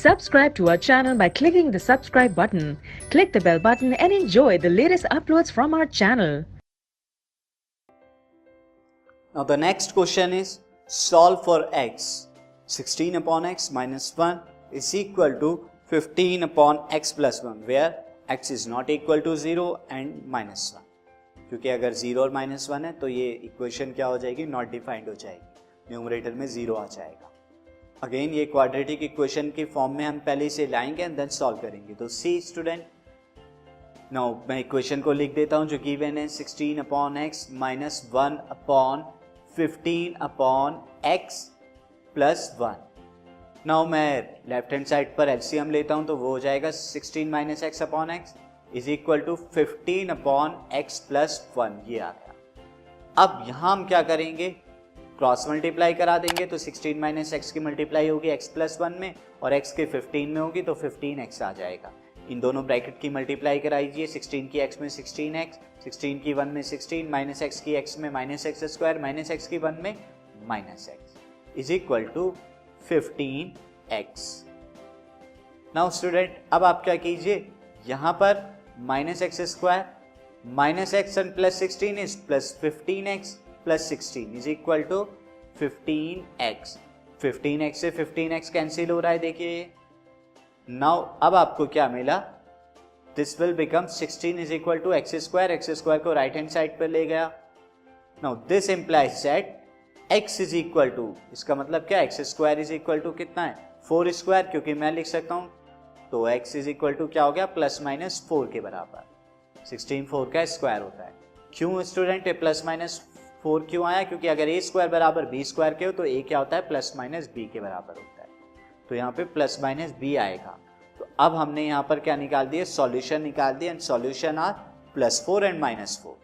Subscribe to our channel by clicking the subscribe button. Click the bell button and enjoy the latest uploads from our channel. Now the next question is solve for x. 16 upon x minus 1 is equal to 15 upon x plus 1 where x is not equal to 0 and minus 1. क्योंकि अगर 0 और minus 1 है तो ये equation क्या हो जाएगी, not defined हो जाएगी, न्यूमरेटर में 0 आ जाएगा. अगेन ये क्वाड्रेटिक इक्वेशन की फॉर्म में हम पहले इसे लाएंगे एंड देन सॉल्व करेंगे. तो सी स्टूडेंट, नाउ मैं इक्वेशन को लिख देता हूं जो गिवन है 16 upon x minus 1 upon 15 upon x plus 1. Now मैं लेफ्ट हैंड साइड पर एलसीएम लेता हूं तो वो हो जाएगा 16 minus x upon x is equal to 15 upon x plus 1. ये आ गया. अब यहां हम क्या करेंगे, क्रॉस मल्टीप्लाई करा देंगे तो 16 माइनस एक्स की मल्टीप्लाई होगी एक्स प्लस 1 में और एक्स के 15 में होगी तो 15x आ जाएगा. इन दोनों ब्रैकेट की मल्टीप्लाई कराइए. 16 की x में 16x, 16 की 1 में 16, माइनस एक्स की x में minus x square, minus x की 1 में minus x is equal to 15x. Now student अब आप क्या कीजिए, यहां पर minus x square minus x and plus 16 is plus 15x plus 16 is equal to 15x. 15x से 15x कैंसिल हो रहा है, देखिए. नाउ अब आपको क्या मिला, this will become 16 is equal to x square को राइट हैंड साइड पर ले गया. Now this implies that x is equal to, इसका मतलब क्या, x square is equal to कितना है 4 स्क्वायर, क्योंकि मैं लिख सकता हूं तो x इज इक्वल टू क्या हो गया प्लस माइनस 4 के बराबर. 16 4 का स्क्वायर होता है. क्यों स्टूडेंट ये प्लस माइनस 4 क्यों आया, क्योंकि अगर a स्क्वायर बराबर b स्क्वायर के हो तो a क्या होता है प्लस माइनस b के बराबर होता है. तो यहाँ पे प्लस माइनस b आएगा. तो अब हमने यहाँ पर क्या निकाल दिया, सॉल्यूशन निकाल दिया. And solution are plus 4 and minus 4.